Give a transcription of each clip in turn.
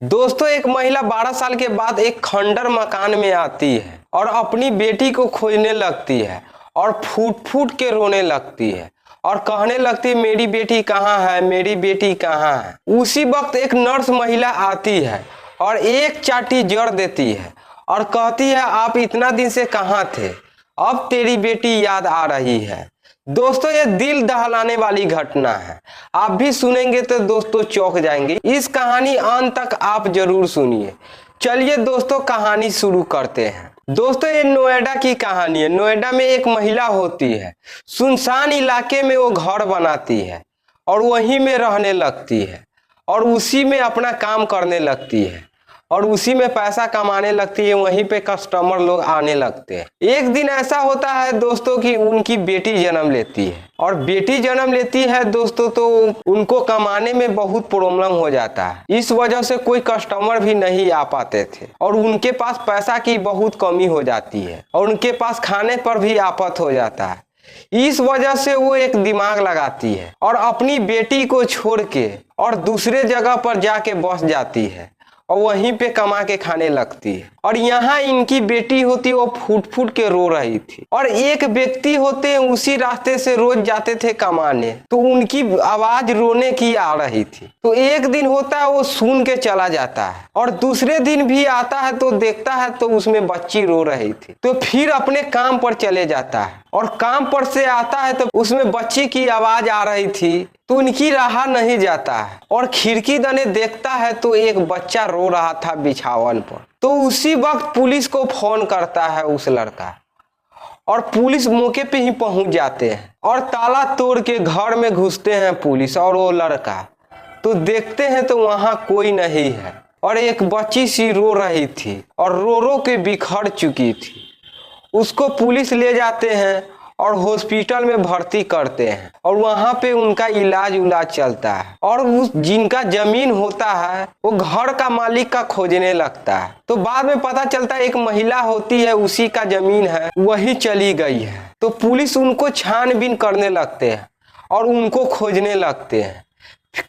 दोस्तों, एक महिला 12 साल के बाद एक खंडर मकान में आती है और अपनी बेटी को खोजने लगती है और फूट फूट के रोने लगती है और कहने लगती है, मेरी बेटी कहाँ है, मेरी बेटी कहाँ है। उसी वक्त एक नर्स महिला आती है और एक चाटी जड़ देती है और कहती है, आप इतना दिन से कहाँ थे, अब तेरी बेटी याद आ रही है। दोस्तों, ये दिल दहलाने वाली घटना है। आप भी सुनेंगे तो दोस्तों चौंक जाएंगे। इस कहानी अंत तक आप जरूर सुनिए। चलिए दोस्तों, कहानी शुरू करते हैं। दोस्तों, ये नोएडा की कहानी है। नोएडा में एक महिला होती है। सुनसान इलाके में वो घर बनाती है और वहीं में रहने लगती है और उसी में अपना काम करने लगती है और उसी में पैसा कमाने लगती है। वहीं पे कस्टमर लोग आने लगते हैं। एक दिन ऐसा होता है दोस्तों कि उनकी बेटी जन्म लेती है और बेटी जन्म लेती है दोस्तों, तो उनको कमाने में बहुत प्रॉब्लम हो जाता है। इस वजह से कोई कस्टमर भी नहीं आ पाते थे और उनके पास पैसा की बहुत कमी हो जाती है और उनके पास खाने पर भी आफत हो जाता है। इस वजह से वो एक दिमाग लगाती है और अपनी बेटी को छोड़ के और दूसरे जगह पर जाके बस जाती है और वहीं पे कमा के खाने लगती है। और यहाँ इनकी बेटी होती, वो फूट फूट के रो रही थी और एक व्यक्ति होते उसी रास्ते से रोज जाते थे कमाने, तो उनकी आवाज रोने की आ रही थी। तो एक दिन होता है वो सुन के चला जाता है और दूसरे दिन भी आता है तो देखता है तो उसमें बच्ची रो रही थी। तो फिर अपने काम पर चले जाता है और काम पर से आता है तो उसमें बच्ची की आवाज आ रही थी, तो उनकी रहा नहीं जाता है और खिड़की दने देखता है तो एक बच्चा रो रहा था बिछावन पर। तो उसी वक्त पुलिस को फोन करता है उस लड़का और पुलिस मौके पे ही पहुंच जाते हैं और ताला तोड़ के घर में घुसते हैं पुलिस और वो लड़का। तो देखते हैं तो वहां कोई नहीं है और एक बच्ची सी रो रही थी और रो रो के बिखर चुकी थी। उसको पुलिस ले जाते हैं और हॉस्पिटल में भर्ती करते हैं और वहां पे उनका इलाज चलता है। और उस जिनका जमीन होता है वो घर का मालिक का खोजने लगता है। तो बाद में पता चलता है एक महिला होती है, उसी का जमीन है, वही चली गई है। तो पुलिस उनको छानबीन करने लगते हैं और उनको खोजने लगते हैं।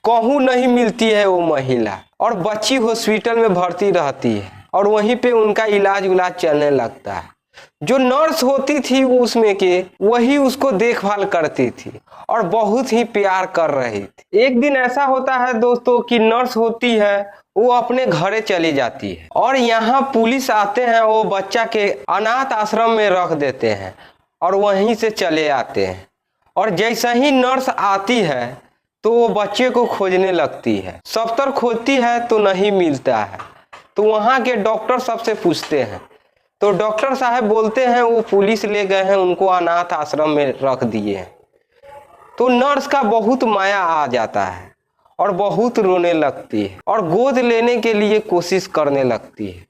कहूँ नहीं मिलती है वो महिला और बच्ची हॉस्पिटल में भर्ती रहती है और वहीं पे उनका इलाज चलने लगता है। जो नर्स होती थी उसमें के वही उसको देखभाल करती थी और बहुत ही प्यार कर रही थी। एक दिन ऐसा होता है दोस्तों कि नर्स होती है वो अपने घरे चली जाती है और यहाँ पुलिस आते हैं, वो बच्चा के अनाथ आश्रम में रख देते हैं और वहीं से चले आते हैं। और जैसा ही नर्स आती है तो वो बच्चे को खोजने लगती है। सब तरफ खोजती है तो नहीं मिलता है। तो वहाँ के डॉक्टर सबसे पूछते हैं तो डॉक्टर साहब बोलते हैं वो पुलिस ले गए हैं, उनको अनाथ आश्रम में रख दिए हैं। तो नर्स का बहुत माया आ जाता है और बहुत रोने लगती है और गोद लेने के लिए कोशिश करने लगती है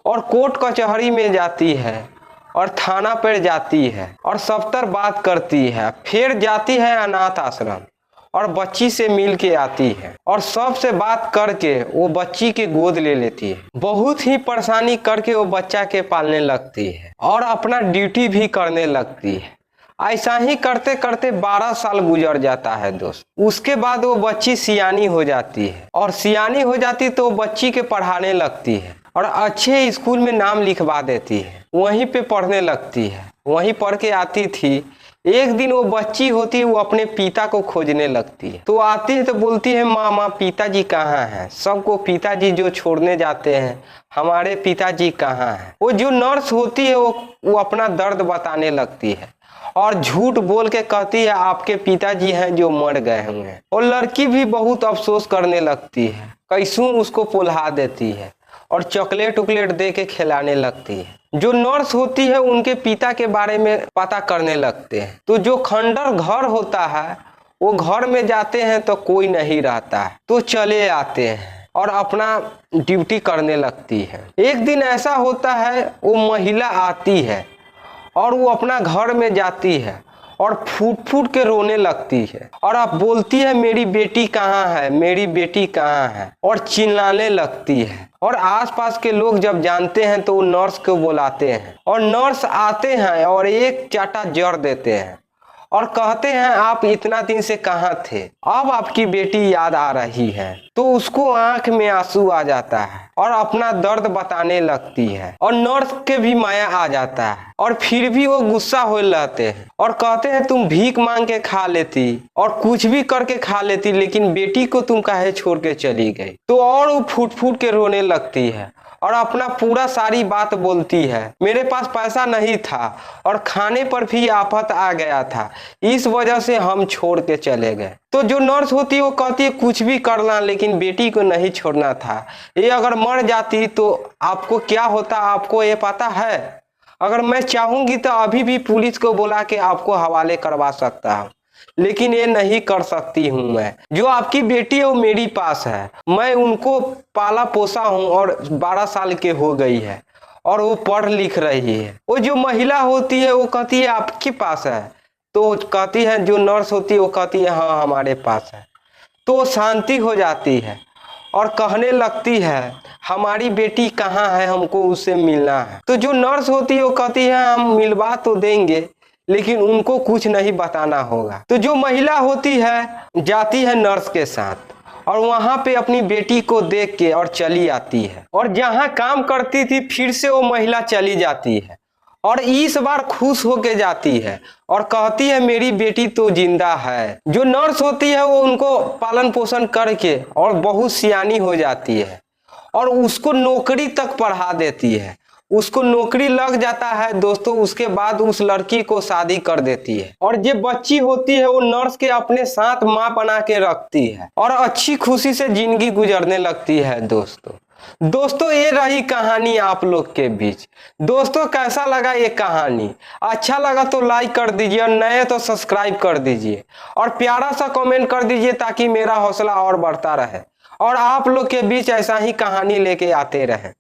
और कोर्ट कचहरी में जाती है और थाना पर जाती है और सब तरफ बात करती है। फिर जाती है अनाथ आश्रम और बच्ची से मिल के आती है और सबसे बात करके वो बच्ची के गोद ले लेती है। बहुत ही परेशानी करके वो बच्चा के पालने लगती है और अपना ड्यूटी भी करने लगती है। ऐसा ही करते करते 12 साल गुजर जाता है दोस्त। उसके बाद वो बच्ची सियानी हो जाती है और सियानी हो जाती तो वो बच्ची के पढ़ाने लगती है और अच्छे स्कूल में नाम लिखवा देती है। वहीं पे पढ़ने लगती है, वहीं पढ़ के आती थी। एक दिन वो बच्ची होती है, वो अपने पिता को खोजने लगती है। तो आती है तो बोलती है, माँ पिताजी कहाँ हैं? सबको पिताजी जो छोड़ने जाते हैं, हमारे पिताजी कहाँ हैं? वो जो नर्स होती है वो अपना दर्द बताने लगती है और झूठ बोल के कहती है आपके पिताजी हैं जो मर गए हुए हैं। और लड़की भी बहुत अफसोस करने लगती है, कैसूं उसको पुल्हा देती है और चॉकलेट उकलेट दे के खिलाने लगती है। जो नर्स होती है उनके पिता के बारे में पता करने लगते हैं। तो जो खंडर घर होता है वो घर में जाते हैं तो कोई नहीं रहता है, तो चले आते हैं और अपना ड्यूटी करने लगती है। एक दिन ऐसा होता है वो महिला आती है और वो अपना घर में जाती है और फूट फूट के रोने लगती है और अब बोलती है मेरी बेटी कहाँ है, मेरी बेटी कहाँ है, और चिल्लाने लगती है। और आसपास के लोग जब जानते हैं तो वो नर्स को बुलाते हैं और नर्स आते हैं और एक चाटा जड़ देते हैं और कहते हैं आप इतना दिन से कहाँ थे, अब आपकी बेटी याद आ रही है। तो तो उसको आंख में आंसू आ जाता है और अपना दर्द बताने लगती है और नर्स के भी माया आ जाता है और फिर भी वो गुस्सा हो रहते हैं और कहते हैं तुम भीख मांग के खा लेती और कुछ भी करके खा लेती, लेकिन बेटी को तुम काहे छोड़ के चली गई। तो और वो फूट फूट के रोने लगती है और अपना पूरा सारी बात बोलती है, मेरे पास पैसा नहीं था और खाने पर भी आफत आ गया था, इस वजह से हम छोड़ के चले गए। तो जो नर्स होती है वो कहती है कुछ भी करना, लेकिन बेटी को नहीं छोड़ना था। ये अगर मर जाती तो आपको क्या होता, आपको ये पता है? अगर मैं चाहूंगी तो अभी भी पुलिस को बुला के आपको हवाले करवा सकता हूँ, लेकिन ये नहीं कर सकती हूँ। मैं जो आपकी बेटी है वो मेरी पास है, मैं उनको पाला पोसा हूँ और 12 साल के हो गई है और वो पढ़ लिख रही है। वो जो महिला होती है वो कहती है आपके पास है, तो कहती है जो नर्स होती है वो कहती है हाँ हमारे पास है। तो शांति हो जाती है और कहने लगती है हमारी बेटी कहाँ है, हमको उससे मिलना है। तो जो नर्स होती है वो कहती है हम मिलवा तो देंगे, लेकिन उनको कुछ नहीं बताना होगा। तो जो महिला होती है जाती है नर्स के साथ और वहां पे अपनी बेटी को देख के और चली आती है और जहां काम करती थी फिर से वो महिला चली जाती है और इस बार खुश होके जाती है और कहती है मेरी बेटी तो जिंदा है। जो नर्स होती है वो उनको पालन पोषण करके और बहुत सियानी हो जाती है और उसको नौकरी तक पढ़ा देती है। उसको नौकरी लग जाता है दोस्तों, उसके बाद उस लड़की को शादी कर देती है और जो बच्ची होती है वो नर्स के अपने साथ माँ बना के रखती है और अच्छी खुशी से जिंदगी गुजरने लगती है। दोस्तों ये रही कहानी आप लोग के बीच। दोस्तों कैसा लगा ये कहानी? अच्छा लगा तो लाइक कर दीजिए और नए तो सब्सक्राइब कर दीजिए और प्यारा सा कमेंट कर दीजिए ताकि मेरा हौसला और बढ़ता रहे और आप लोग के बीच ऐसा ही कहानी लेके आते रहे।